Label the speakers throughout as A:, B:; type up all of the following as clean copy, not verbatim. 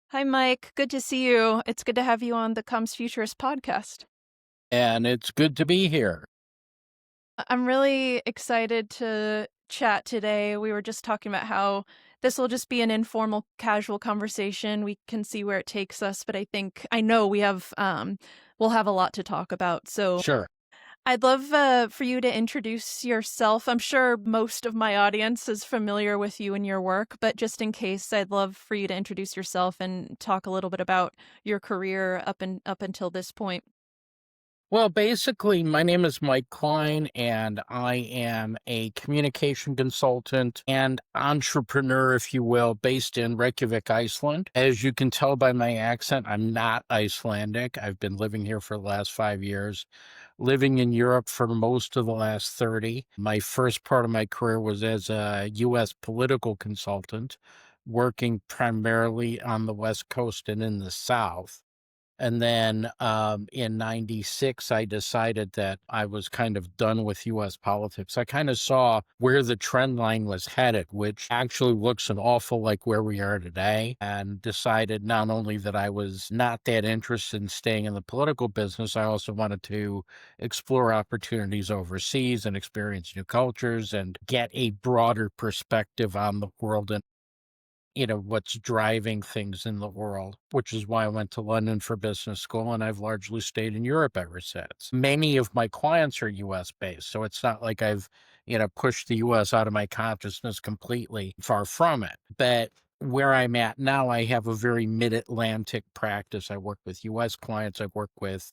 A: Hi, Mike. Good to see you. It's good to have you on the Comes Futurist podcast.
B: And it's good to be here.
A: I'm really excited to chat today. We were just talking about how this will just be an informal, casual conversation. We can see where it takes us, but I know we'll have a lot to talk about. So
B: Sure.
A: I'd love for you to introduce yourself. I'm sure most of my audience is familiar with you and your work, but just in case, I'd love for you to introduce yourself and talk a little bit about your career up until this point.
B: Well, basically, my name is Mike Klein, and I am a communication consultant and entrepreneur, if you will, based in Reykjavik, Iceland. As you can tell by my accent, I'm not Icelandic. I've been living here for the last 5 years, living in Europe for most of the last 30. My first part of my career was as a U.S. political consultant, working primarily on the West Coast and in the South. And then in 96, I decided that I was kind of done with US politics. I kind of saw where the trend line was headed, which actually looks an awful like where we are today, and decided not only that I was not that interested in staying in the political business, I also wanted to explore opportunities overseas and experience new cultures and get a broader perspective on the world and what's driving things in the world, which is why I went to London for business school, and I've largely stayed in Europe ever since. Many of my clients are US based, so it's not like I've, pushed the US out of my consciousness completely, far from it. But where I'm at now, I have a very mid-Atlantic practice. I work with US clients, I work with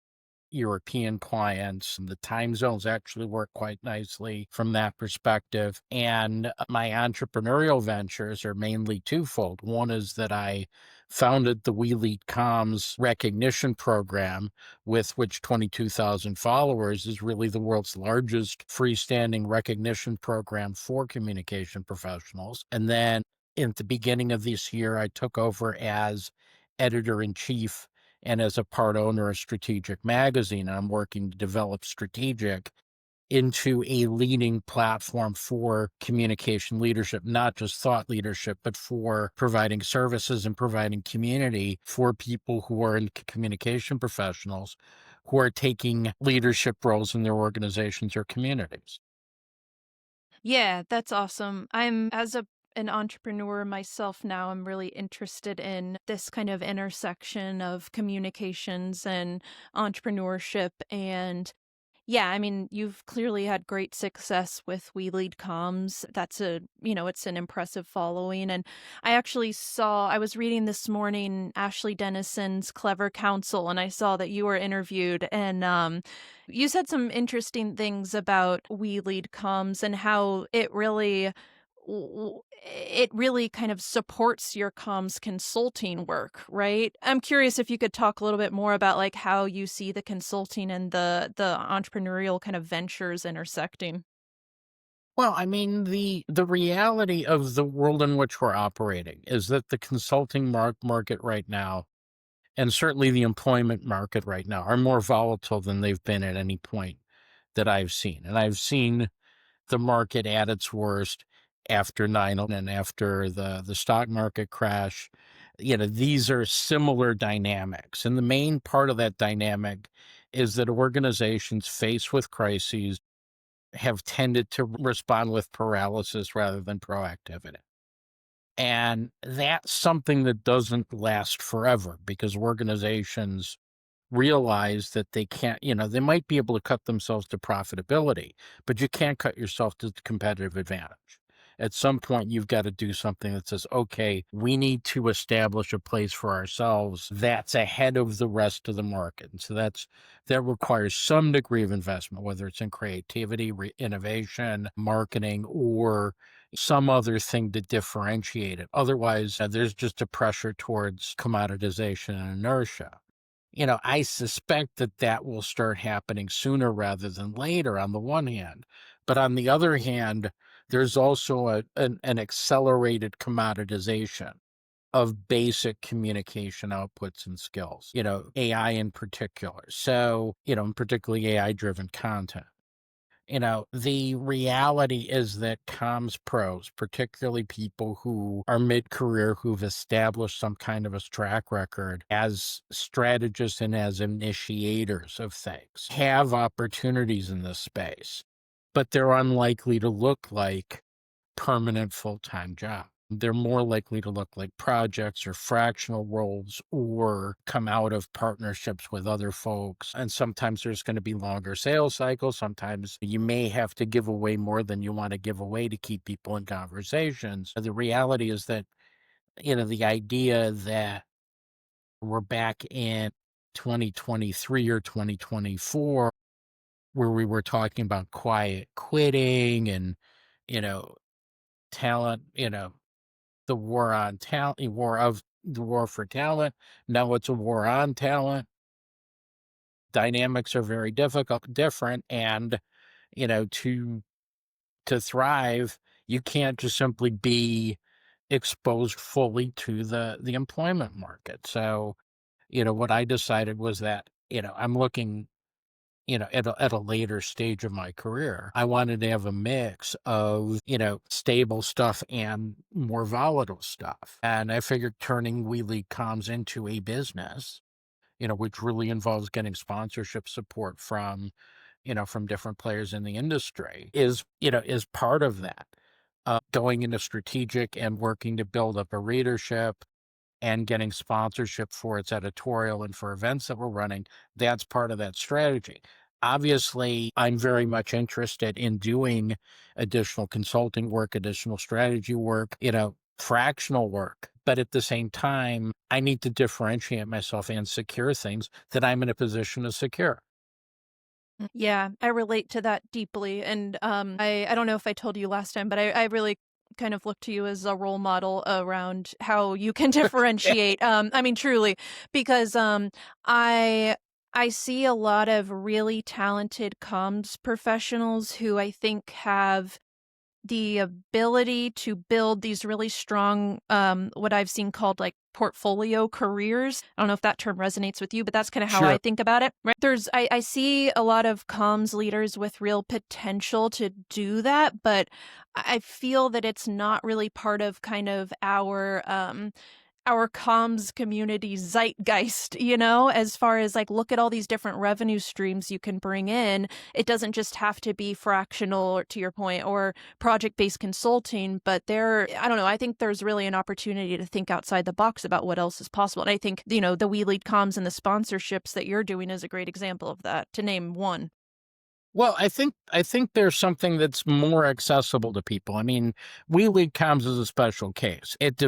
B: European clients, and the time zones actually work quite nicely from that perspective. And my entrepreneurial ventures are mainly twofold. One is that I founded the We Lead Comms recognition program, with which 22,000 followers is really the world's largest freestanding recognition program for communication professionals. And then at the beginning of this year, I took over as editor in chief and as a part owner of Strategic magazine. I'm working to develop Strategic into a leading platform for communication leadership, not just thought leadership, but for providing services and providing community for people who are in communication professionals who are taking leadership roles in their organizations or communities.
A: Yeah, that's awesome. I'm as a an entrepreneur myself now, I'm really interested in this kind of intersection of communications and entrepreneurship. And yeah, I mean, you've clearly had great success with We Lead Comms. It's an impressive following. And I was reading this morning Ashley Dennison's Clever Counsel, and I saw that you were interviewed. And you said some interesting things about We Lead Comms and how it really kind of supports your comms consulting work, right? I'm curious if you could talk a little bit more about like how you see the consulting and the entrepreneurial kind of ventures intersecting.
B: Well, I mean, the reality of the world in which we're operating is that the consulting market right now, and certainly the employment market right now, are more volatile than they've been at any point that I've seen. And I've seen the market at its worst after 9/11 and after the stock market crash. These are similar dynamics. And the main part of that dynamic is that organizations faced with crises have tended to respond with paralysis rather than proactivity. And that's something that doesn't last forever because organizations realize that they can't, they might be able to cut themselves to profitability, but you can't cut yourself to competitive advantage. At some point, you've got to do something that says, okay, we need to establish a place for ourselves that's ahead of the rest of the market. And so that requires some degree of investment, whether it's in creativity, innovation, marketing, or some other thing to differentiate it. Otherwise, there's just a pressure towards commoditization and inertia. I suspect that that will start happening sooner rather than later on the one hand. But on the other hand, there's also an accelerated commoditization of basic communication outputs and skills, AI in particular. So, particularly AI driven content. The reality is that comms pros, particularly people who are mid-career, who've established some kind of a track record as strategists and as initiators of things, have opportunities in this space, but they're unlikely to look like permanent full-time job. They're more likely to look like projects or fractional roles or come out of partnerships with other folks. And sometimes there's going to be longer sales cycles. Sometimes you may have to give away more than you want to give away to keep people in conversations. The reality is that, the idea that we're back in 2023 or 2024, where we were talking about quiet quitting and, you know, talent, the war on talent, the war for talent. Now it's a war on talent. Dynamics are very different, and you know, to thrive, you can't just simply be exposed fully to the employment market. So, what I decided was that, I'm looking, at a later stage of my career. I wanted to have a mix of, stable stuff and more volatile stuff. And I figured turning We Lead Comms into a business, which really involves getting sponsorship support from different players in the industry is part of that. Going into strategic and working to build up a readership and getting sponsorship for its editorial and for events that we're running, that's part of that strategy. Obviously, I'm very much interested in doing additional consulting work, additional strategy work, fractional work. But at the same time, I need to differentiate myself and secure things that I'm in a position to secure.
A: Yeah, I relate to that deeply, and, I don't know if I told you last time, but I really kind of look to you as a role model around how you can differentiate, I mean, truly, because, I I see a lot of really talented comms professionals who I think have the ability to build these really strong, what I've seen called, like, portfolio careers. I don't know if that term resonates with you, but that's kinda how I
B: Sure.
A: think about it, right? I see a lot of comms leaders with real potential to do that, but I feel that it's not really part of kind of our comms community zeitgeist, as far as like, look at all these different revenue streams you can bring in. It doesn't just have to be fractional, or to your point, or project-based consulting, but I don't know, I think there's really an opportunity to think outside the box about what else is possible. And I think, the We Lead Comms and the sponsorships that you're doing is a great example of that, to name one.
B: Well, I think there's something that's more accessible to people. I mean, We Lead Comms is a special case. It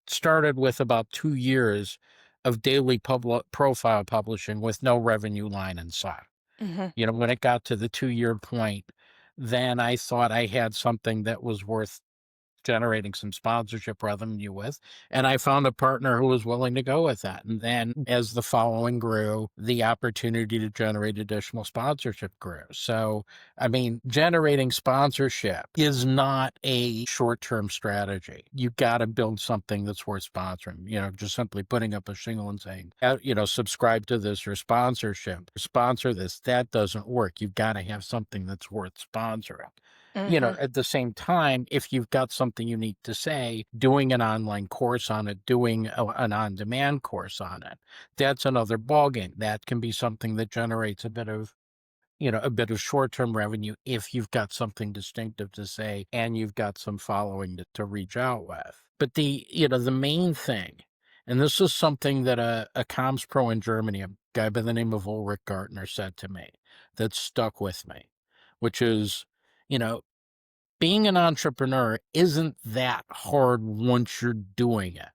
B: started with about 2 years of daily public profile publishing with no revenue line inside.
A: Mhm.
B: When it got to the 2 year point, then I thought I had something that was worth generating some sponsorship revenue with. And I found a partner who was willing to go with that. And then as the following grew, the opportunity to generate additional sponsorship grew. So, I mean, generating sponsorship is not a short term strategy. You got to build something that's worth sponsoring. Just simply putting up a shingle and saying, subscribe to this or sponsorship, sponsor this. That doesn't work. You've got to have something that's worth sponsoring.
A: Mhm.
B: At the same time, if you've got something unique to say, doing an online course on it, doing an on-demand course on it, that's another ballgame. That can be something that generates a bit of short-term revenue if you've got something distinctive to say and you've got some following to reach out with. But the main thing, and this is something that a comms pro in Germany, a guy by the name of Ulrich Gartner, said to me that stuck with me, which is, you know, being an entrepreneur isn't that hard once you're doing it.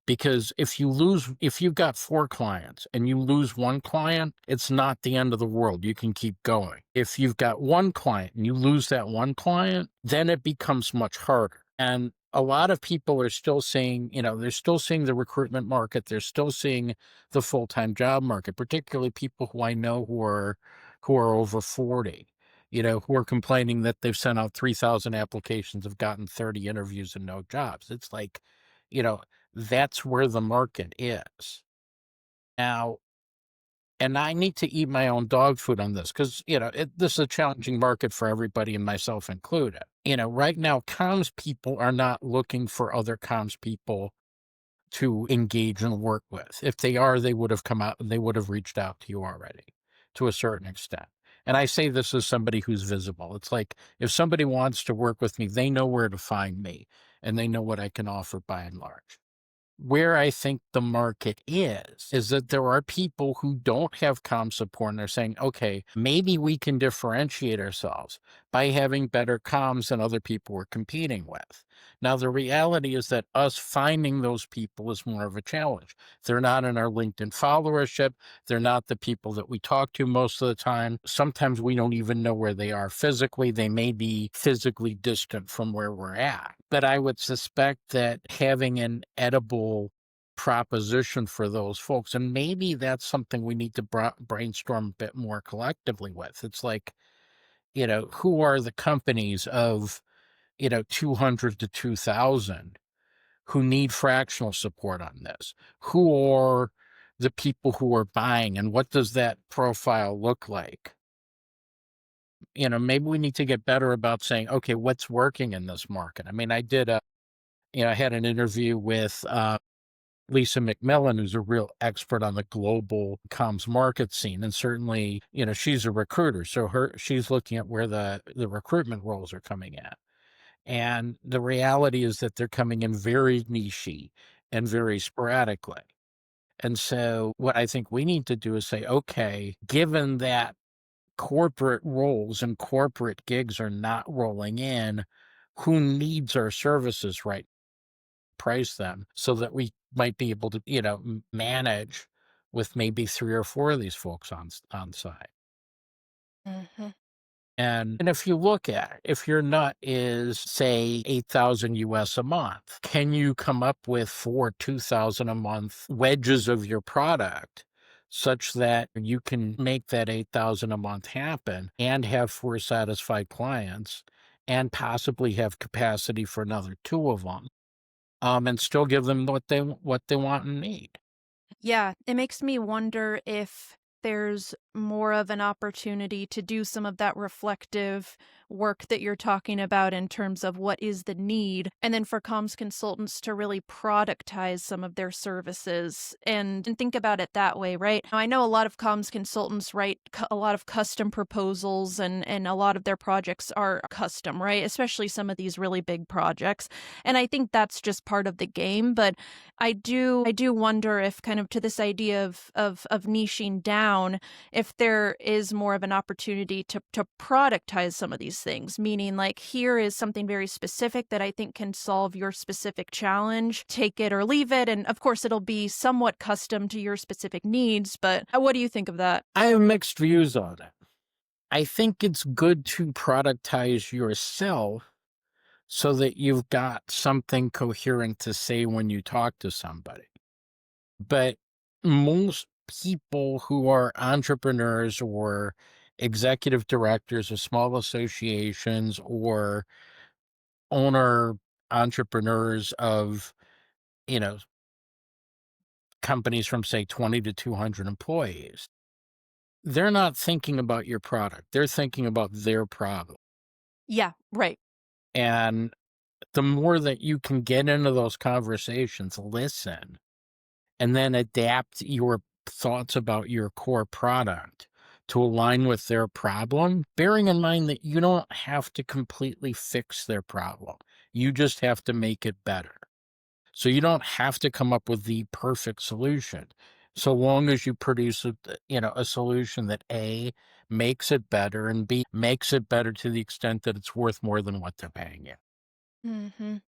B: Because if you've got 4 clients and you lose one client, it's not the end of the world. You can keep going. If you've got one client and you lose that one client, then it becomes much harder. And a lot of people are still seeing, they're still seeing the recruitment market. They're still seeing the full-time job market, particularly people who I know who are over 40, who are complaining that they've sent out 3,000 applications, have gotten 30 interviews and no jobs. It's like, you know, that's where the market is. Now, And I need to eat my own dog food on this because, this is a challenging market for everybody and myself included. Right now, comms people are not looking for other comms people to engage and work with. If they are, they would have come out, they would have reached out to you already to a certain extent. And I say this as somebody who's visible. It's like if somebody wants to work with me, they know where to find me and they know what I can offer by and large. Where I think the market is that there are people who don't have comm support and they're saying, okay, maybe we can differentiate ourselves by having better comms than other people we're competing with. Now, the reality is that us finding those people is more of a challenge. They're not in our LinkedIn followership. They're not the people that we talk to most of the time. Sometimes we don't even know where they are physically. They may be physically distant from where we're at. But I would suspect that having an edible proposition for those folks, and maybe that's something we need to brainstorm a bit more collectively with. It's like, who are the companies of, 200 to 2,000 who need fractional support on this? Who are the people who are buying, and what does that profile look like? Maybe we need to get better about saying, okay, what's working in this market? I mean, I had an interview with Lisa McMillan, who's a real expert on the global comms market scene. And certainly, she's a recruiter. So she's looking at where the recruitment roles are coming in. And the reality is that they're coming in very nichey and very sporadically. And so what I think we need to do is say, okay, given that corporate roles and corporate gigs are not rolling in, who needs our services right? Price them so that we might be able to, manage with maybe 3 or 4 of these folks on site.
A: Mhm.
B: And if you look at if your nut is, say, 8,000 US a month, can you come up with 4 2,000 a month wedges of your product such that you can make that 8,000 a month happen and have 4 satisfied clients and possibly have capacity for another 2 of them? And still give them what they want and need.
A: Yeah, it makes me wonder if there's more of an opportunity to do some of that reflective work that you're talking about in terms of what is the need, and then for comms consultants to really productize some of their services and think about it that way, right? Now, I know a lot of comms consultants write a lot of custom proposals, and a lot of their projects are custom, right? Especially some of these really big projects. And I think that's just part of the game, but I do wonder if kind of to this idea of niching down, if there is more of an opportunity to productize some of these things, meaning like here is something very specific that I think can solve your specific challenge. Take it or leave it, and of course it'll be somewhat custom to your specific needs, but what do you think of that?
B: I have mixed views on it. I think it's good to productize yourself so that you've got something coherent to say when you talk to somebody. But most people who are entrepreneurs or executive directors of small associations or owner entrepreneurs of, you know, companies from say 20 to 200 employees, they're not thinking about your product. They're thinking about their problem.
A: Yeah, right.
B: And the more that you can get into those conversations, listen, and then adapt your thoughts about your core product to align with their problem, bearing in mind that you don't have to completely fix their problem. You just have to make it better. So you don't have to come up with the perfect solution. So long as you produce a solution that A makes it better and B makes it better to the extent that it's worth more than what they're paying you.
A: Mhm.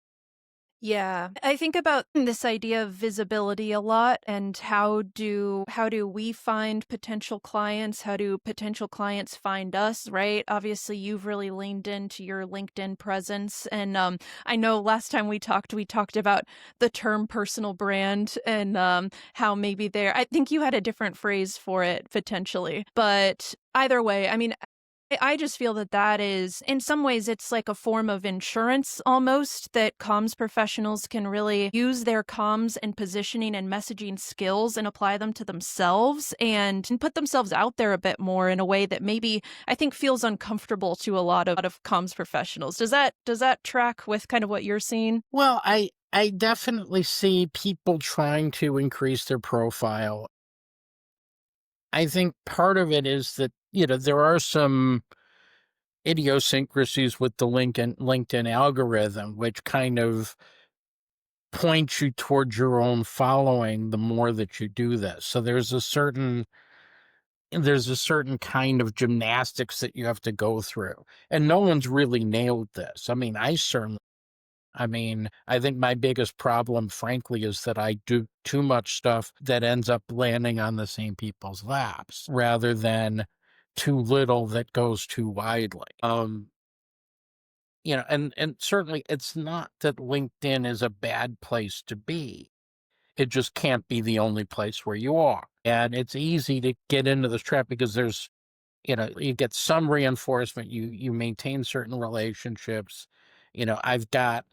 A: Yeah. I think about this idea of visibility a lot, and how do we find potential clients? How do potential clients find us, right? Obviously, you've really leaned into your LinkedIn presence, and I know last time we talked about the term personal brand, and how maybe there I think you had a different phrase for it potentially. But either way, I mean, I just feel that that is in some ways, it's like a form of insurance almost that comms professionals can really use their comms and positioning and messaging skills and apply them to themselves and put themselves out there a bit more in a way that maybe I think feels uncomfortable to a lot of comms professionals. Does that track with kind of what you're seeing?
B: Well, I definitely see people trying to increase their profile. I think part of it is that, there are some idiosyncrasies with the LinkedIn algorithm, which kind of points you towards your own following the more that you do this. So there's a certain kind of gymnastics that you have to go through. And no one's really nailed this. I think my biggest problem, frankly, is that I do too much stuff that ends up landing on the same people's laps rather than too little that goes too widely. And certainly it's not that LinkedIn is a bad place to be. It just can't be the only place where you are. And it's easy to get into this trap because you get some reinforcement, you maintain certain relationships. I've got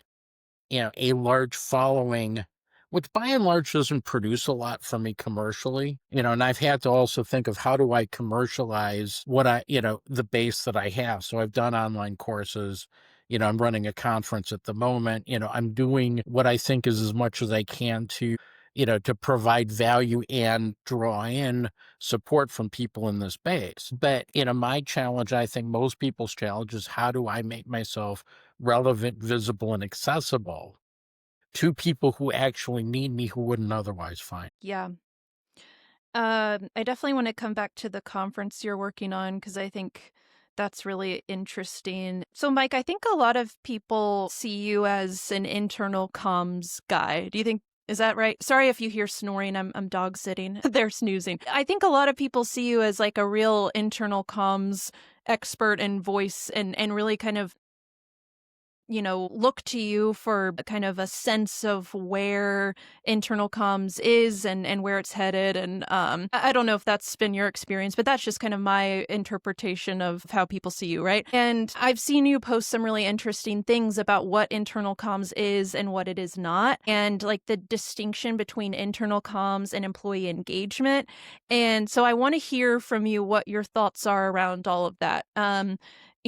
B: a large following, which by and large doesn't produce a lot for me commercially, and I've had to also think of how do I commercialize the base that I have. So I've done online courses, I'm running a conference at the moment, I'm doing what I think is as much as I can to provide value and draw in support from people in this base. But, my challenge, I think most people's challenge is how do I make myself relevant, visible, and accessible to people who actually need me who wouldn't otherwise find.
A: Yeah. I definitely want to come back to the conference you're working on because I think that's really interesting. So, Mike, I think a lot of people see you as an internal comms guy. Do you think is that right? Sorry if you hear snoring. I'm dog sitting. They're snoozing. I think a lot of people see you as like a real internal comms expert and voice and really kind of look to you for kind of a sense of where internal comms is and where it's headed. And I don't know if that's been your experience, but that's just kind of my interpretation of how people see you, right? And I've seen you post some really interesting things about what internal comms is and what it is not, and like the distinction between internal comms and employee engagement. And so I want to hear from you what your thoughts are around all of that.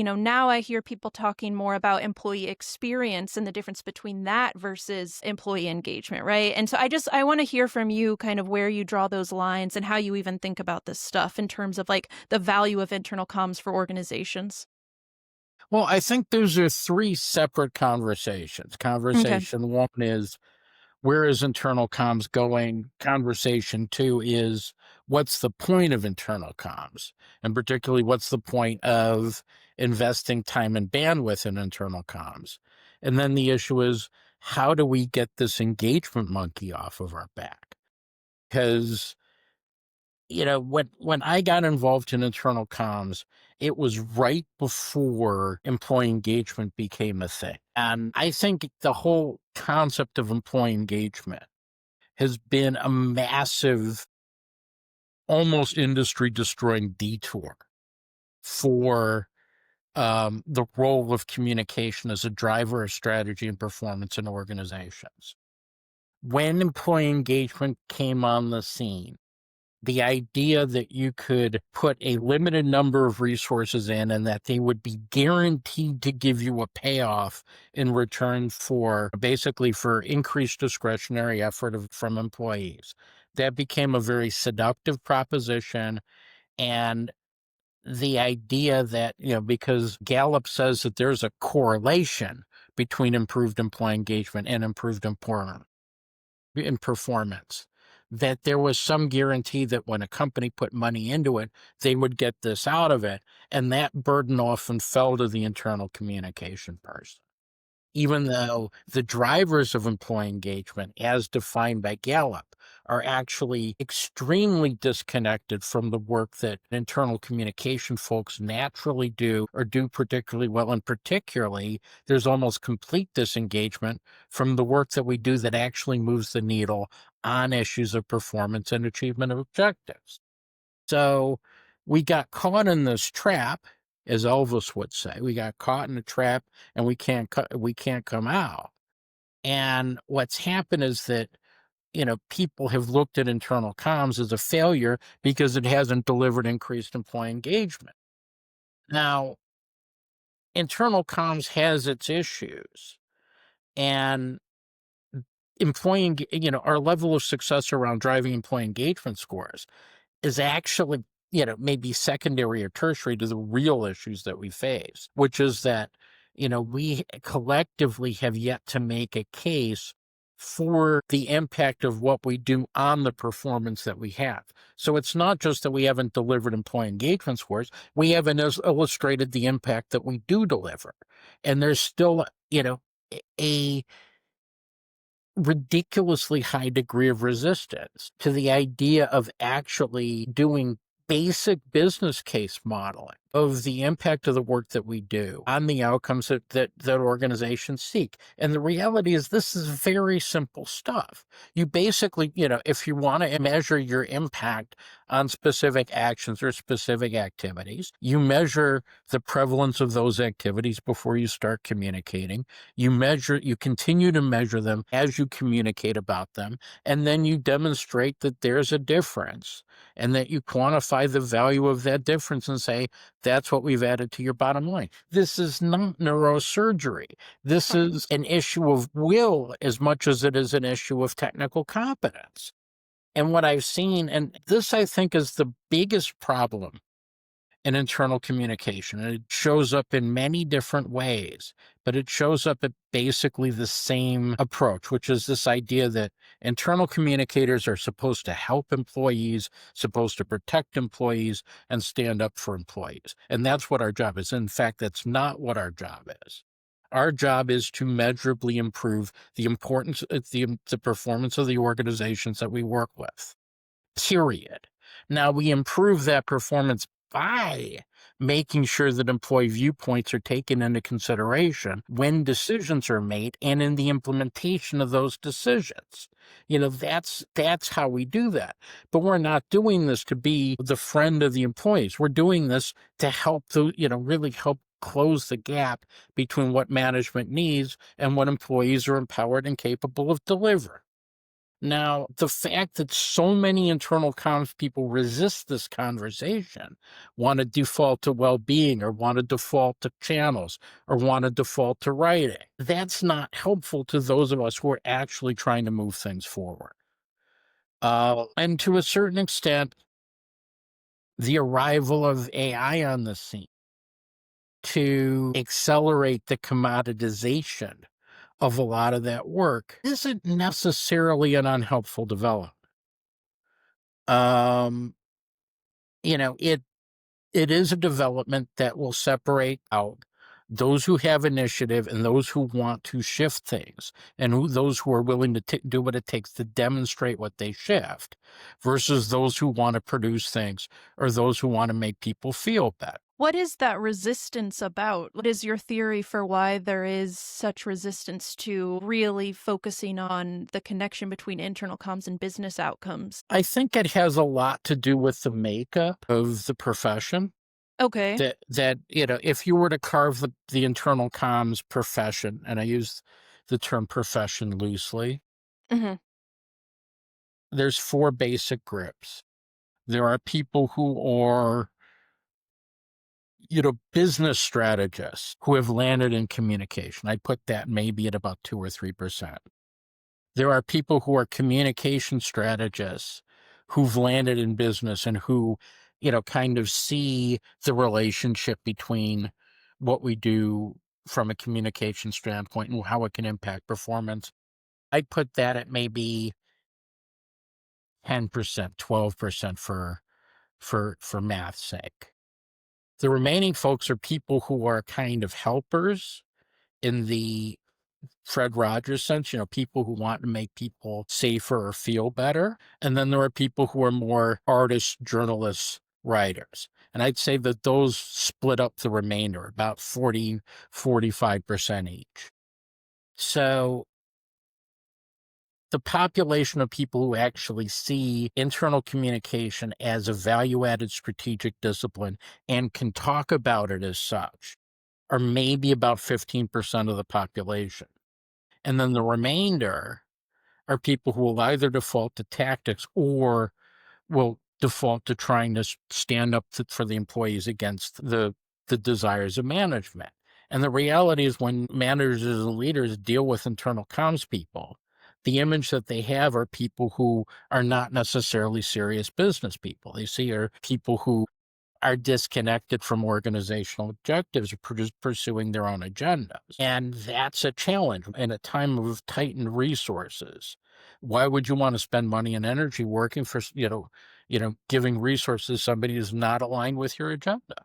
A: Now I hear people talking more about employee experience and the difference between that versus employee engagement, right? And so I want to hear from you kind of where you draw those lines and how you even think about this stuff in terms of like the value of internal comms for organizations.
B: Well, I think those are three separate conversations.
A: Okay.
B: Conversation one is where is internal comms going? Conversation two is what's the point of internal comms? And particularly, what's the point of investing time and bandwidth in internal comms? And then the issue is how do we get this engagement monkey off of our back? Because when I got involved in internal comms, it was right before employee engagement became a thing. And I think the whole concept of employee engagement has been a massive, almost industry destroying detour for the role of communication as a driver of strategy and performance in organizations. When employee engagement came on the scene, the idea that you could put a limited number of resources in and that they would be guaranteed to give you a payoff in return for basically for increased discretionary effort from employees. That became a very seductive proposition. And the idea that, because Gallup says that there's a correlation between improved employee engagement and improved employment in performance, that there was some guarantee that when a company put money into it, they would get this out of it. And that burden often fell to the internal communication person, even though the drivers of employee engagement, as defined by Gallup, are actually extremely disconnected from the work that internal communication folks naturally do or do particularly well. And particularly, there's almost complete disengagement from the work that we do that actually moves the needle on issues of performance and achievement of objectives. So we got caught in this trap as Elvis would say. We got caught in a trap and we can't come out. And what's happened is that, people have looked at internal comms as a failure because it hasn't delivered increased employee engagement. Now, internal comms has its issues, and our level of success around driving employee engagement scores is actually, maybe secondary or tertiary to the real issues that we face, which is that, we collectively have yet to make a case for the impact of what we do on the performance that we have. So it's not just that we haven't delivered employee engagement scores, we haven't illustrated the impact that we do deliver. And there's still, a ridiculously high degree of resistance to the idea of actually doing basic business case modeling of the impact of the work that we do on the outcomes that organizations seek. And the reality is this is very simple stuff. You basically, if you want to measure your impact on specific actions or specific activities, you measure the prevalence of those activities before you start communicating. You continue to measure them as you communicate about them, and then you demonstrate that there's a difference and that you quantify the value of that difference and say, that's what we've added to your bottom line. This is not neurosurgery. This is an issue of will as much as it is an issue of technical competence. And what I've seen, and this I think is the biggest problem in internal communication. And it shows up in many different ways, but it shows up at basically the same approach, which is this idea that internal communicators are supposed to help employees, supposed to protect employees, and stand up for employees. And that's what our job is. In fact, that's not what our job is. Our job is to measurably improve the performance of the organizations that we work with. Period. Now, we improve that performance by making sure that employee viewpoints are taken into consideration when decisions are made and in the implementation of those decisions. That's how we do that. But we're not doing this to be the friend of the employees. We're doing this to help really help close the gap between what management needs and what employees are empowered and capable of delivering. Now, the fact that so many internal comms people resist this conversation, want to default to well-being or want to default to channels or want to default to writing, that's not helpful to those of us who are actually trying to move things forward. And to a certain extent, the arrival of AI on the scene to accelerate the commoditization of a lot of that work isn't necessarily an unhelpful development. Um, it is a development that will separate out those who have initiative and those who want to shift things, and those who are willing to do what it takes to demonstrate what they shift, versus those who want to produce things or those who want to make people feel better.
A: What is that resistance about? What is your theory for why there is such resistance to really focusing on the connection between internal comms and business outcomes?
B: I think it has a lot to do with the makeup of the profession.
A: Okay.
B: If you were to carve the internal comms profession, and I use the term profession loosely,
A: Mhm.
B: there's four basic groups. There are people who are, business strategists who have landed in communication. I put that maybe at about 2 or 3%. There are people who are communication strategists who've landed in business and who, kind of see the relationship between what we do from a communication standpoint and how it can impact performance. I put that at maybe 10%, 12% for math's sake. The remaining folks are people who are kind of helpers in the Fred Rogers sense, people who want to make people safer or feel better. And then there are people who are more artists, journalists, writers. And I'd say that those split up the remainder, about 45% each. So the population of people who actually see internal communication as a value-added strategic discipline and can talk about it as such are maybe about 15% of the population. And then the remainder are people who will either default to tactics or will default to trying to stand up for the employees against the desires of management. And the reality is, when managers and leaders deal with internal comms people, the image that they have are people who are not necessarily serious business people. They see are people who are disconnected from organizational objectives, or pursuing their own agendas. And that's a challenge in a time of tightened resources. Why would you want to spend money and energy working for, giving resources to somebody who's not aligned with your agenda?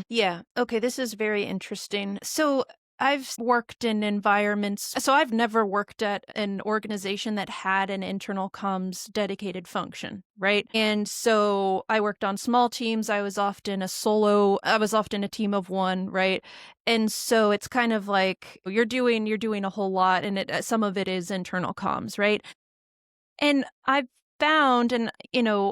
A: Yeah. Okay. This is very interesting. So I've worked in environments. So I've never worked at an organization that had an internal comms dedicated function, right? And so I worked on small teams. I was often a team of one, right? And so it's kind of like you're doing a whole lot, and some of it is internal comms, right? And I've found, and,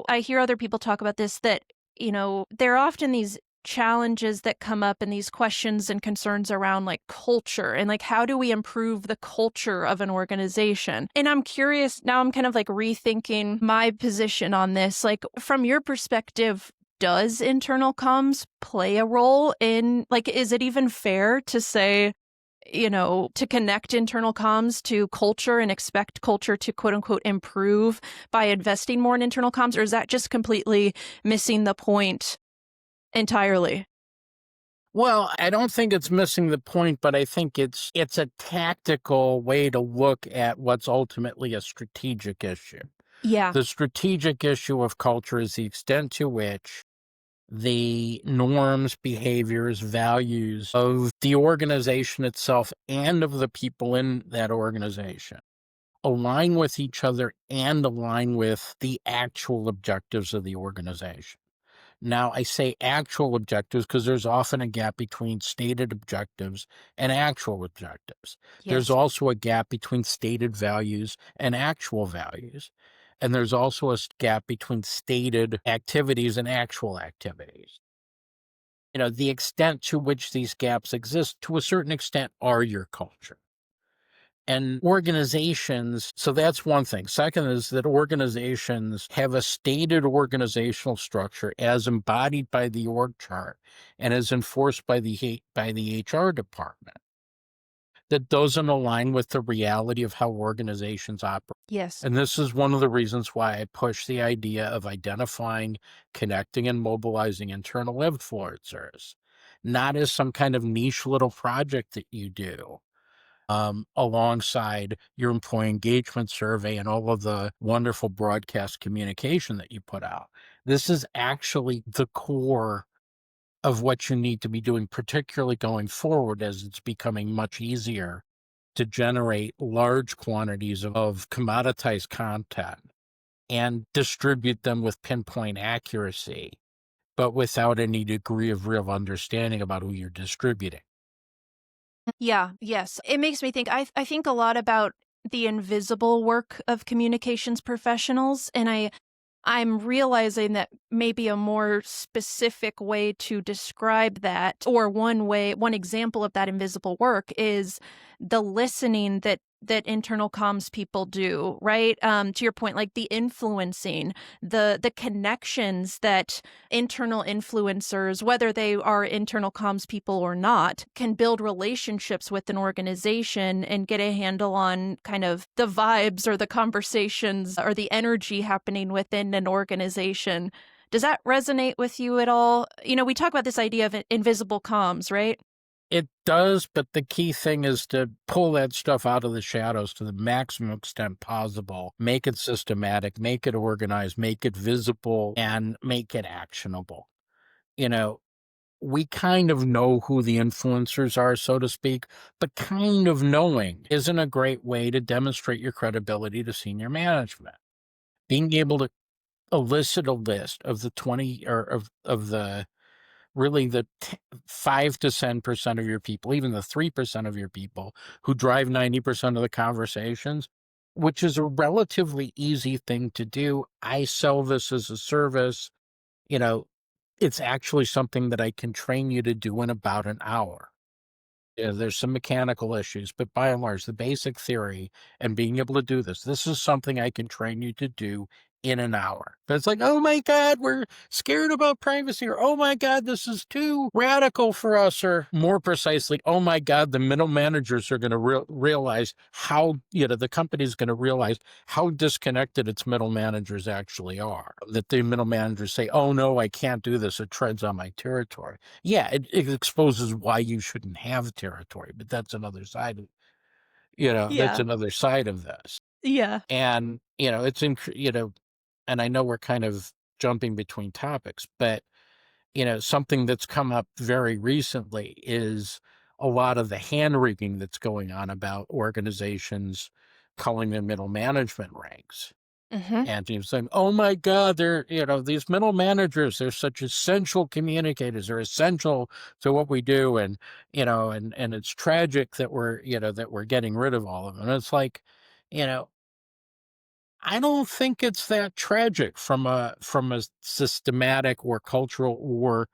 A: I hear other people talk about this, that, there are often these challenges that come up and these questions and concerns around like culture and like how do we improve the culture of an organization. And I'm curious now, I'm kind of like rethinking my position on this. Like, from your perspective, does internal comms play a role in, like, is it even fair to say, to connect internal comms to culture and expect culture to quote unquote improve by investing more in internal comms? Or is that just completely missing the point entirely?
B: Well, I don't think it's missing the point, but I think it's a tactical way to look at what's ultimately a strategic issue.
A: Yeah.
B: The strategic issue of culture is the extent to which the norms, behaviors, values of the organization itself and of the people in that organization align with each other and align with the actual objectives of the organization. Now, I say actual objectives because there's often a gap between stated objectives and actual objectives. There's
A: Yes.
B: also a gap between stated values and actual values. And there's also a gap between stated activities and actual activities. The extent to which these gaps exist, to a certain extent, are your culture. And organizations, so that's one thing. Second is that organizations have a stated organizational structure as embodied by the org chart and as enforced by the HR department that doesn't align with the reality of how organizations operate.
A: Yes.
B: And this is one of the reasons why I push the idea of identifying, connecting, and mobilizing internal influencers, not as some kind of niche little project that you do alongside your employee engagement survey and all of the wonderful broadcast communication that you put out. This is actually the core of what you need to be doing, particularly going forward as it's becoming much easier to generate large quantities of commoditized content and distribute them with pinpoint accuracy, but without any degree of real understanding about who you're distributing.
A: Yeah, yes. It makes me think I think a lot about the invisible work of communications professionals, and I'm realizing that maybe a more specific way to describe that, or one example of that invisible work, is the listening that internal comms people do, right? To your point, like the influencing, the connections that internal influencers, whether they are internal comms people or not, can build relationships with an organization and get a handle on kind of the vibes or the conversations or the energy happening within an organization. Does that resonate with you at all? We talk about this idea of invisible comms, right?
B: It does, but the key thing is to pull that stuff out of the shadows to the maximum extent possible. Make it systematic, make it organized, make it visible, and make it actionable. You know, we kind of know who the influencers are, so to speak, but kind of knowing isn't a great way to demonstrate your credibility to senior management. Being able to elicit a list of the 20 or of the really the 5 to 10% of your people, even the 3% of your people who drive 90% of the conversations, which is a relatively easy thing to do. I sell this as a service. You know, it's actually something that I can train you to do in about an hour. Yeah, there's some mechanical issues, but by and large, the basic theory and being able to do this is something I can train you to do in an hour. But it's like, oh my God, we're scared about privacy, or oh my God, this is too radical for us, or more precisely, oh my God, the middle managers are going to realize how, the company's going to realize how disconnected its middle managers actually are. That the middle managers say, oh no, I can't do this, it treads on my territory. Yeah, it exposes why you shouldn't have territory, but that's another side of that's
A: Yeah.
B: another side of this.
A: Yeah.
B: And, and I know we're kind of jumping between topics, but, something that's come up very recently is a lot of the hand-wringing that's going on about organizations calling them middle management ranks.
A: Mhm.
B: And he was saying, "Oh my God, they're, these middle managers, they're such essential communicators, they're essential to what we do." And, and it's tragic that we're getting rid of all of them. And it's like, you know, I don't think it's that tragic from a systematic or cultural or,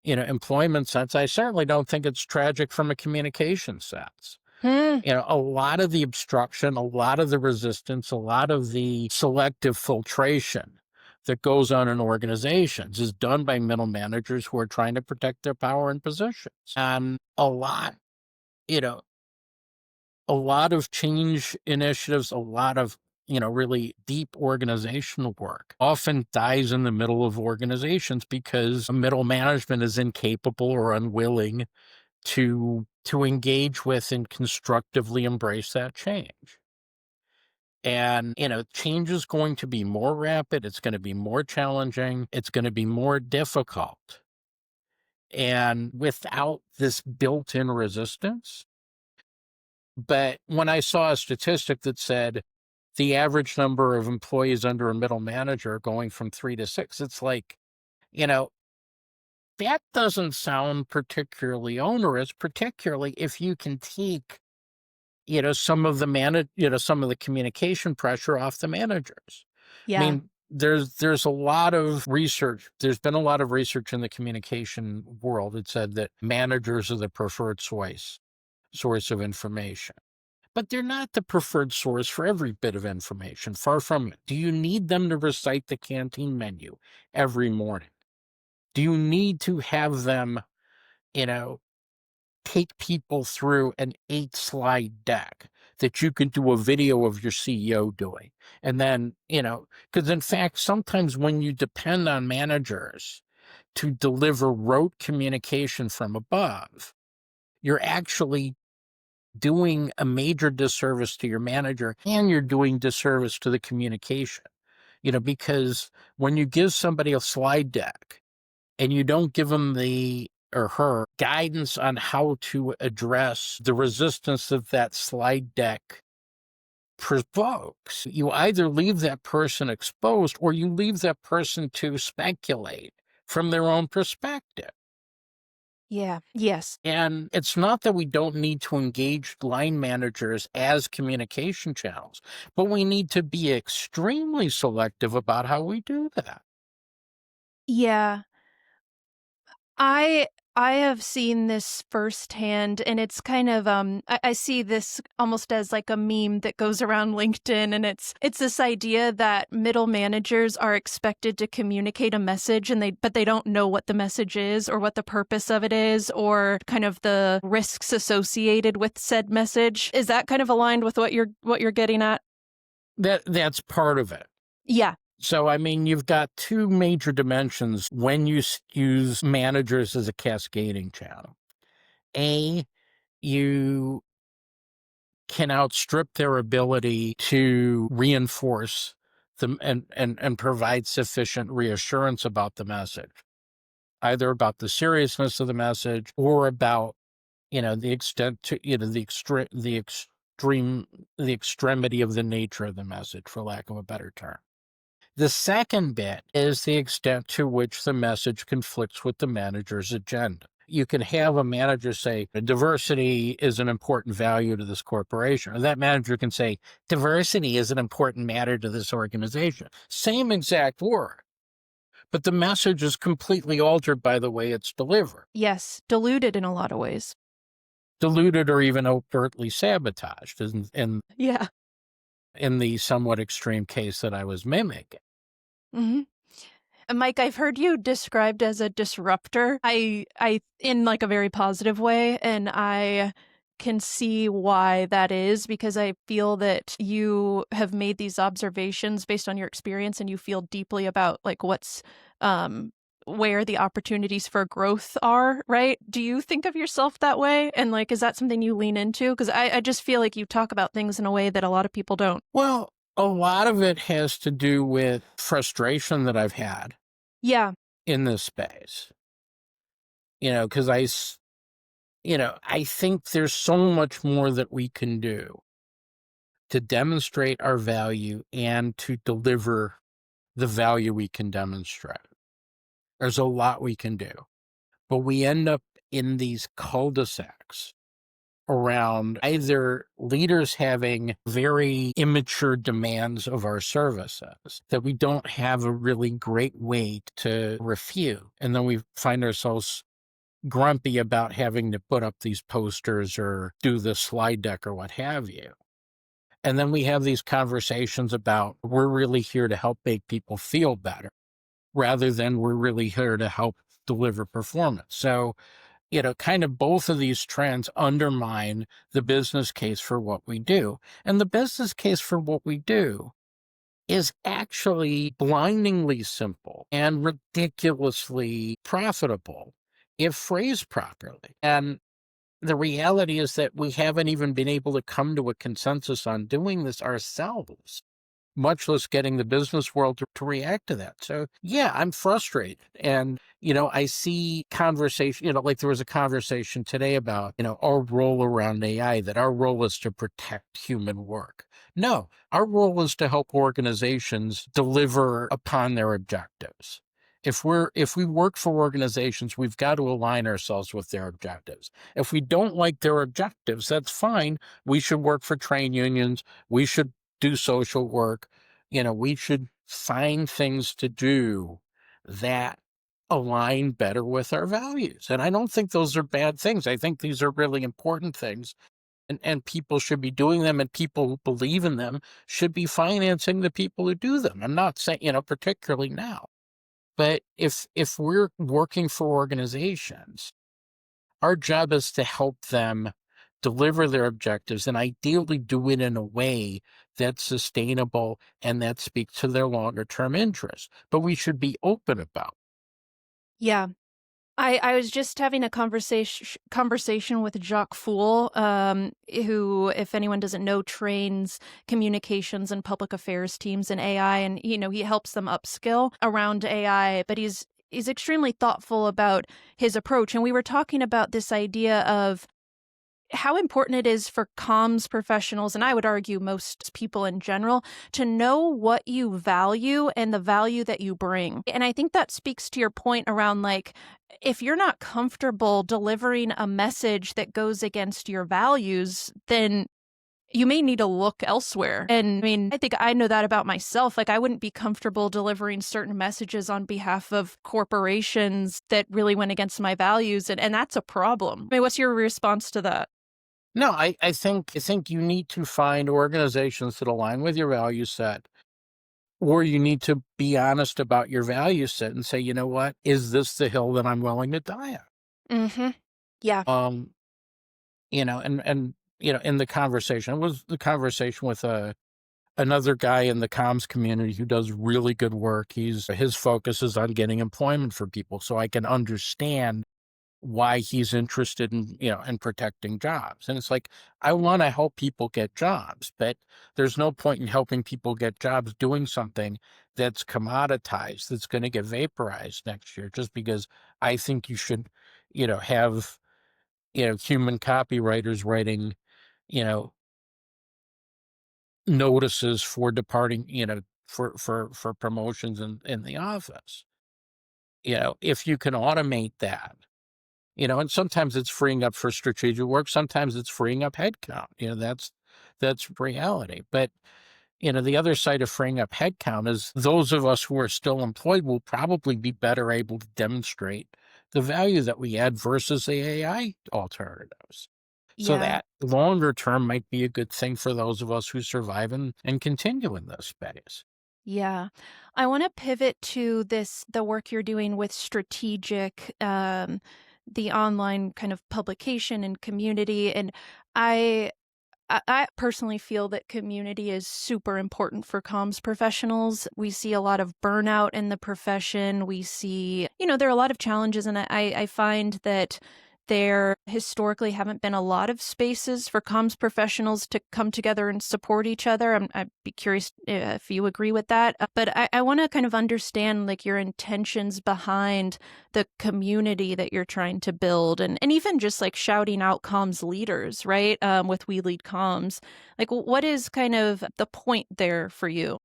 B: employment sense. I certainly don't think it's tragic from a communication sense.
A: Hmm.
B: A lot of the obstruction, a lot of the resistance, a lot of the selective filtration that goes on in organizations is done by middle managers who are trying to protect their power and positions. And you know, a lot of change initiatives, a lot of, really deep organizational work often dies in the middle of organizations because middle management is incapable or unwilling to engage with and constructively embrace that change. And, change is going to be more rapid, it's going to be more challenging, it's going to be more difficult. And without this built-in resistance, but when I saw a statistic that said the average number of employees under a middle manager going from 3 to 6, it's like, you know, that doesn't sound particularly onerous, particularly if you can take some of the communication pressure off the managers. I
A: Yeah.
B: mean, there's a lot of research. There's been a lot of research in the communication world. It said that managers are the preferred source of information. But they're not the preferred source for every bit of information. Far from it. Do you need them to recite the canteen menu every morning? Do you need to have them, you know, take people through an 8 slide deck that you can do a video of your CEO doing? And then, because in fact, sometimes when you depend on managers to deliver rote communication from above, you're actually doing a major disservice to your manager and you're doing disservice to the communication. Because when you give somebody a slide deck and you don't give them the or her guidance on how to address the resistance that that slide deck provokes, you either leave that person exposed or you leave that person to speculate from their own perspective.
A: Yeah. Yes.
B: And it's not that we don't need to engage line managers as communication channels, but we need to be extremely selective about how we do that.
A: Yeah. I I have seen this firsthand, and it's kind of, I see this almost as like a meme that goes around LinkedIn, and it's this idea that middle managers are expected to communicate a message, and but they don't know what the message is or what the purpose of it is or kind of the risks associated with said message. Is that kind of aligned with what you're getting at?
B: That's part of it.
A: Yeah.
B: So, I mean, you've got two major dimensions when you use managers as a cascading channel. A, you can outstrip their ability to reinforce them and provide sufficient reassurance about the message, either about the seriousness of the message or about, the extent to, the extremity of the nature of the message, for lack of a better term. The second bit is the extent to which the message conflicts with the manager's agenda. you can have a manager say diversity is an important value to this corporation, or that manager can say diversity is an important matter to this organization. Same exact word, but the message is completely altered by the way it's delivered,
A: Yes, diluted in a lot of ways.
B: diluted, or even overtly sabotaged
A: Yeah.
B: in the somewhat extreme case that I was mimicking.
A: Mhm. Mike, I've heard you described as a disruptor. I in like a very positive way, and I can see why that is because I feel that you have made these observations based on your experience and you feel deeply about like what's um where the opportunities for growth are, right? Do you think of yourself that way? And like is that something you lean into? Because I just feel like you talk about things in a way that a lot of people don't.
B: Well, a lot of it has to do with frustration that I've had
A: Yeah.
B: in this space, because I think there's so much more that we can do to demonstrate our value and to deliver the value we can demonstrate. There's a lot we can do, but we end up in these cul-de-sacs around either leaders having very immature demands of our services that we don't have a really great way to refute. And then we find ourselves grumpy about having to put up these posters or do the slide deck or what have you. And then we have these conversations about we're really here to help make people feel better rather than we're really here to help deliver performance. So, kind of both of these trends undermine the business case for what we do. And the business case for what we do is actually blindingly simple and ridiculously profitable if phrased properly. And the reality is that we haven't even been able to come to a consensus on doing this ourselves, much less getting the business world to react to that. So, yeah, I'm frustrated. And, I see conversation, like there was a conversation today about, our role around AI, that our role is to protect human work. No, our role is to help organizations deliver upon their objectives. If we work for organizations, we've got to align ourselves with their objectives. If we don't like their objectives, that's fine. We should work for trade unions. We should do social work. We should find things to do that align better with our values. And I don't think those are bad things. I think these are really important things. And people should be doing them, and people who believe in them should be financing the people who do them. I'm not saying, particularly now. But if we're working for organizations, our job is to help them deliver their objectives and ideally do it in a way that's sustainable and that speaks to their longer term interests. But we should be open about.
A: Yeah. I was just having a conversation with Jacques Fool, who, if anyone doesn't know, trains communications and public affairs teams in AI, and he helps them upskill around AI. But he's extremely thoughtful about his approach, and we were talking about this idea of how important it is for comms professionals, and I would argue most people in general, to know what you value and the value that you bring. And I think that speaks to your point around like, if you're not comfortable delivering a message that goes against your values, then you may need to look elsewhere. And I mean, I think I know that about myself. Like, I wouldn't be comfortable delivering certain messages on behalf of corporations that really went against my values. And that's a problem. I mean, what's your response to that?
B: No, I think you need to find organizations that align with your value set, or you need to be honest about your value set and say, you know what, is this the hill that I'm willing to die
A: Mhm. Yeah.
B: on? And in the conversation, it was the conversation with another guy in the comms community who does really good work. His focus is on getting employment for people, so I can understand why he's interested in protecting jobs. And it's like, I want to help people get jobs, but there's no point in helping people get jobs doing something that's commoditized, that's going to get vaporized next year, just because I think you should, have, human copywriters writing, you know, notices for departing, for promotions in the office. If you can automate that, And sometimes it's freeing up for strategic work, sometimes it's freeing up headcount. That's reality. But the other side of freeing up headcount is those of us who are still employed will probably be better able to demonstrate the value that we add versus the AI alternatives. So
A: Yeah.
B: that longer term might be a good thing for those of us who survive and continue in this space.
A: Yeah. I want to pivot to the work you're doing with Strategic, the online kind of publication and community. And I I personally feel that community is super important for comms professionals. We see a lot of burnout in the profession. We see, there are a lot of challenges, and I find that there historically haven't been a lot of spaces for comms professionals to come together and support each other. I'd be curious if you agree with that. But I want to kind of understand like your intentions behind the community that you're trying to build, and even just like shouting out comms leaders, right? With We Lead Comms. Like, what is kind of the point there for you?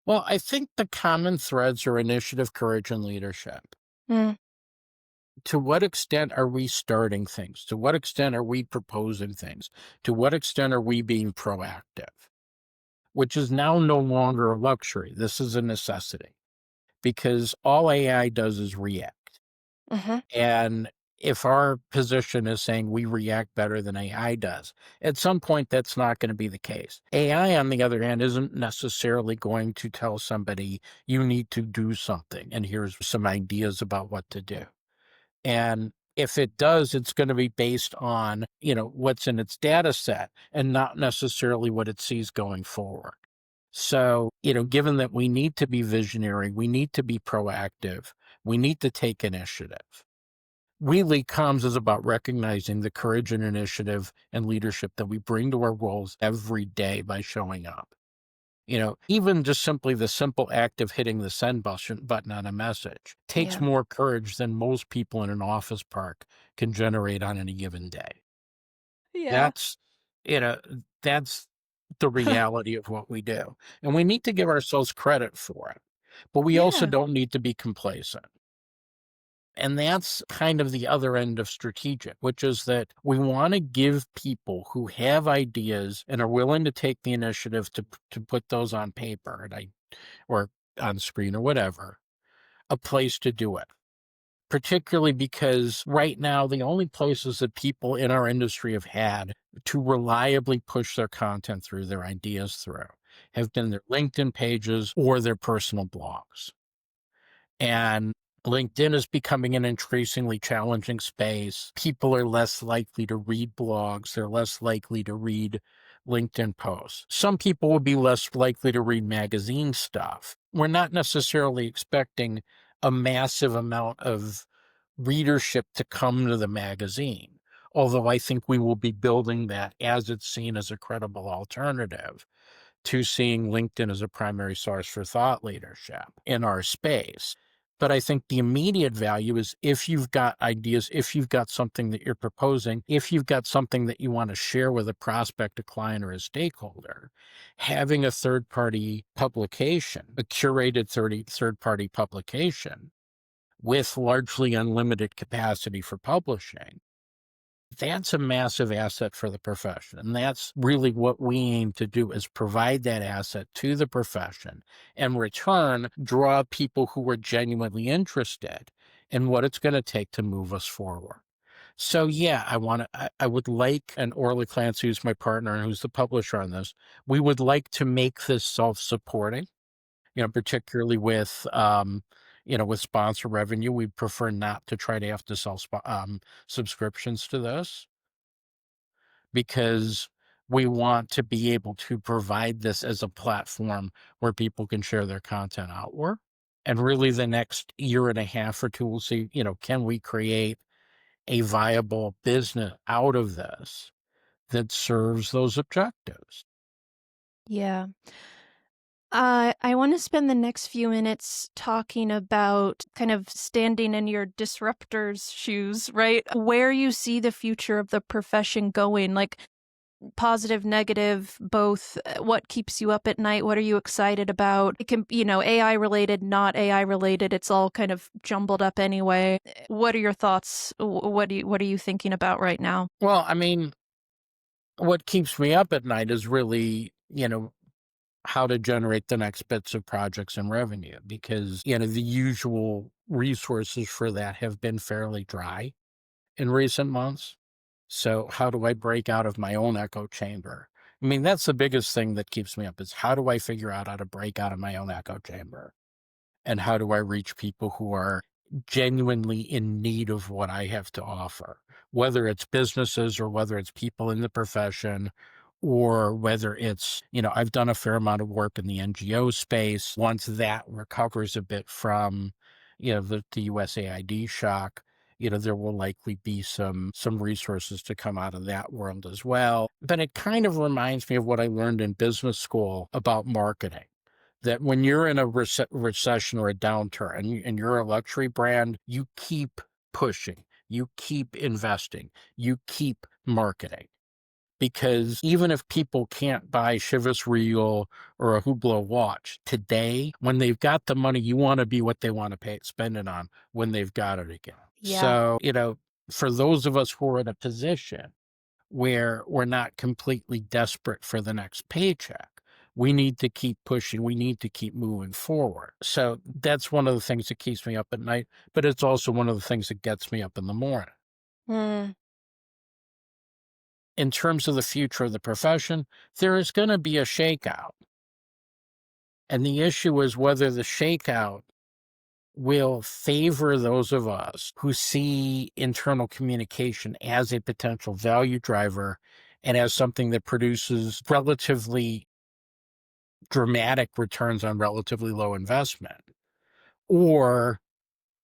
B: Well, I think the common threads are initiative, courage, and leadership.
A: Mm,
B: To what extent are we starting things? To what extent are we proposing things? To what extent are we being proactive? Which is now no longer a luxury. This is a necessity because all AI does is react.
A: mhm,
B: And if our position is saying we react better than AI does, at some point that's not going to be the case. AI, on the other hand, isn't necessarily going to tell somebody you need to do something and here's some ideas about what to do. And if it does, it's going to be based on, what's in its data set and not necessarily what it sees going forward. So, given that we need to be visionary, we need to be proactive, we need to take initiative. Really Comms is about recognizing the courage and initiative and leadership that we bring to our roles every day by showing up. Even just simply the simple act of hitting the send button on a message takes
A: yeah,
B: more courage than most people in an office park can generate on any given day.
A: yeah,
B: That's, you know, that's the reality of what we do. And we need to give ourselves credit for it, but we also
A: yeah,
B: don't need to be complacent. And that's kind of the other end of strategic, which is that we want to give people who have ideas and are willing to take the initiative to put those on paper or on screen or whatever, a place to do it. Particularly because right now, the only places that people in our industry have had to reliably push their content through, their ideas through, have been their LinkedIn pages or their personal blogs. And LinkedIn is becoming an increasingly challenging space. People are less likely to read blogs. They're less likely to read LinkedIn posts. Some people will be less likely to read magazine stuff. We're not necessarily expecting a massive amount of readership to come to the magazine, although I think we will be building that as it's seen as a credible alternative to seeing LinkedIn as a primary source for thought leadership in our space. But I think the immediate value is if you've got ideas, if you've got something that you're proposing, if you've got something that you want to share with a prospect, a client, or a stakeholder, having a third party publication, a curated third party publication with largely unlimited capacity for publishing, that's a massive asset for the profession. And that's really what we aim to do is provide that asset to the profession and return draw people who are genuinely interested in what it's going to take to move us forward. So yeah, I would like, and Orly Clancy, who's my partner and who's the publisher on this, we would like to make this self-supporting, particularly with sponsor revenue. We prefer not to try to have to sell subscriptions to this because we want to be able to provide this as a platform where people can share their content outward. And really, the next year and a half or two, we'll see, can we create a viable business out of this that serves those objectives?
A: yeah. I want to spend the next few minutes talking about kind of standing in your disruptor's shoes, right? Where you see the future of the profession going. Like, positive, negative, both. What keeps you up at night? What are you excited about? It can, AI related, not AI related. It's all kind of jumbled up anyway. What are your thoughts? What are you thinking about right now?
B: Well, I mean, what keeps me up at night is really, how to generate the next bits of projects and revenue because, the usual resources for that have been fairly dry in recent months. So how do I break out of my own echo chamber? I mean, that's the biggest thing that keeps me up is how do I figure out how to break out of my own echo chamber? And how do I reach people who are genuinely in need of what I have to offer, whether it's businesses or whether it's people in the profession or whether it's, I've done a fair amount of work in the NGO space. Once that recovers a bit from, the USAID shock, there will likely be some resources to come out of that world as well. But it kind of reminds me of what I learned in business school about marketing that when you're in a recession or a downturn and you're a luxury brand, you keep pushing, you keep investing, you keep marketing. Because even if people can't buy Chivas Regal or a Hublot watch today, when they've got the money, you want to be what they want to spend it on when they've got it again.
A: Yeah.
B: So, for those of us who are in a position where we're not completely desperate for the next paycheck. We need to keep pushing. We need to keep moving forward. So that's one of the things that keeps me up at night, but it's also one of the things that gets me up in the morning.
A: Mm,
B: In terms of the future of the profession, there is going to be a shakeout. And the issue is whether the shakeout will favor those of us who see internal communication as a potential value driver and as something that produces relatively dramatic returns on relatively low investment, or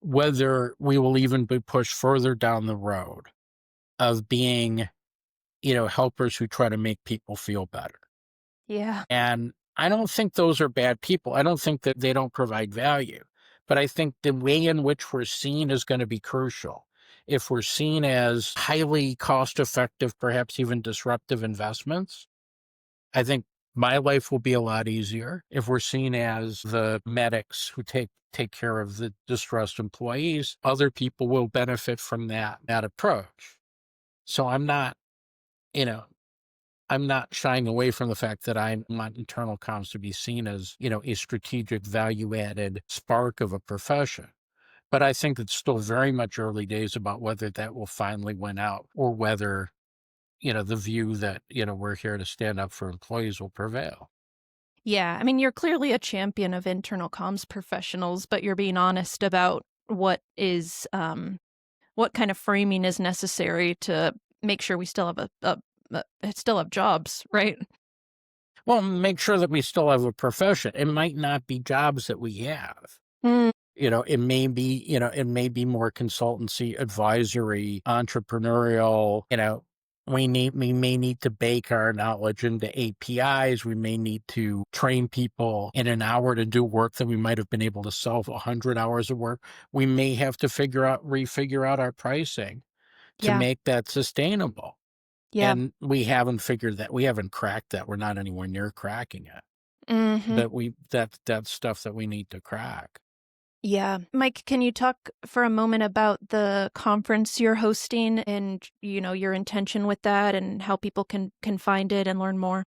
B: whether we will even be pushed further down the road of being, helpers who try to make people feel better.
A: yeah.
B: And I don't think those are bad people. I don't think that they don't provide value. But I think the way in which we're seen is going to be crucial. If we're seen as highly cost effective, perhaps even disruptive investments, I think my life will be a lot easier. If we're seen as the medics who take care of the distressed employees, other people will benefit from that approach. So you know, I'm not shying away from the fact that I want internal comms to be seen as, a strategic value added spark of a profession. But I think it's still very much early days about whether that will finally win out or whether, the view that, we're here to stand up for employees will prevail.
A: Yeah. I mean, you're clearly a champion of internal comms professionals, but you're being honest about what kind of framing is necessary to make sure we still have still have jobs, right?
B: Well, make sure that we still have a profession. It might not be jobs that we have.
A: Mm,
B: It may be more consultancy, advisory, entrepreneurial, we may need to bake our knowledge into APIs. We may need to train people in an hour to do work that we might have been able to solve 100 hours of work. We may have to refigure out our pricing to
A: yeah.
B: make that sustainable.
A: Yeah.
B: And we haven't figured that. We haven't cracked that. We're not anywhere near cracking it.
A: Hmm.
B: But that's stuff that we need to crack.
A: Yeah. Mike, can you talk for a moment about the conference you're hosting and, your intention with that and how people can find it and learn more?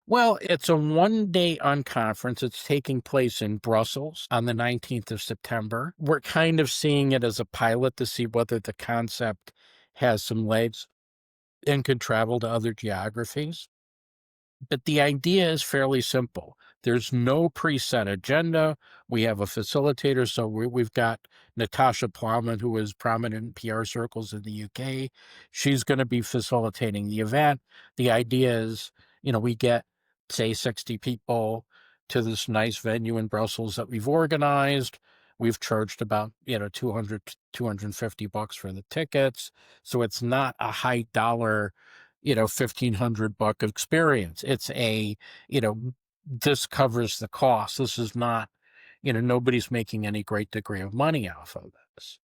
B: Well, it's a one-day unconference. It's taking place in Brussels on the 19th of September. We're kind of seeing it as a pilot to see whether the concept has some legs and could travel to other geographies. But the idea is fairly simple. There's no preset agenda. We have a facilitator. So we've got Natasha Plowman, who is prominent in PR circles in the UK. She's going to be facilitating the event. The idea is, we get, say, 60 people to this nice venue in Brussels that we've organized. We've charged about, 200, $250 for the tickets. So it's not a high dollar 1,500 buck experience. It's this covers the cost. This is not, nobody's making any great degree of money off of this.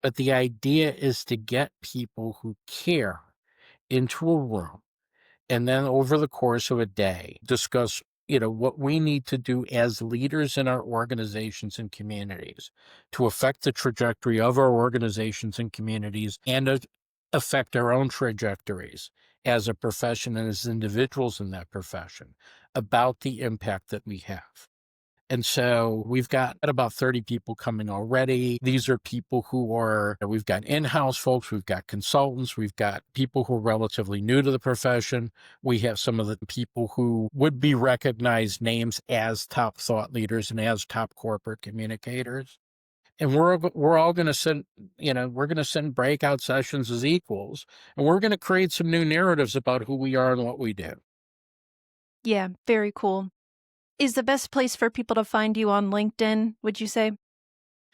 B: But the idea is to get people who care into a room and then over the course of a day, discuss, what we need to do as leaders in our organizations and communities to affect the trajectory of our organizations and communities and affect our own trajectories as a profession and as individuals in that profession about the impact that we have. And so we've got about 30 people coming already. These are people we've got in-house folks, we've got consultants, we've got people who are relatively new to the profession. We have some of the people who would be recognized names as top thought leaders and as top corporate communicators. And we're all going to we're going to send breakout sessions as equals, and we're going to create some new narratives about who we are and what we do.
A: Yeah, very cool. Is the best place for people to find you on LinkedIn, would you say?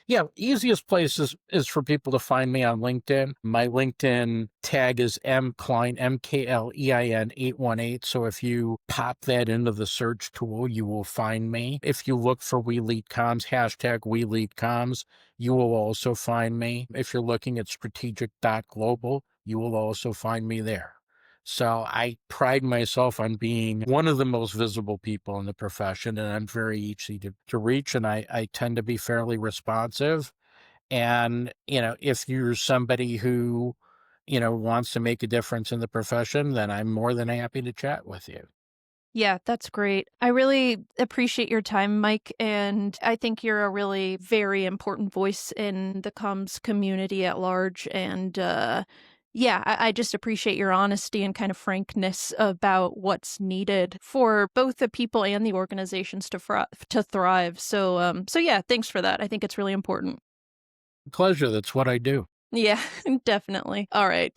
B: Yeah, easiest place is for people to find me on LinkedIn. My LinkedIn tag is M Klein, MKLEIN 818. So if you pop that into the search tool, you will find me. If you look for We Lead Comms, hashtag We Lead Comms, you will also find me. If you're looking at Strategic.Global, you will also find me there. So I pride myself on being one of the most visible people in the profession, and I'm very easy to reach, and I tend to be fairly responsive. And, if you're somebody who, wants to make a difference in the profession, then I'm more than happy to chat with you.
A: Yeah, that's great. I really appreciate your time, Mike, and I think you're a really very important voice in the comms community at large. And yeah, I just appreciate your honesty and kind of frankness about what's needed for both the people and the organizations to thrive. So yeah, thanks for that. I think it's really important.
B: Pleasure. That's what I do.
A: Yeah, definitely. All right.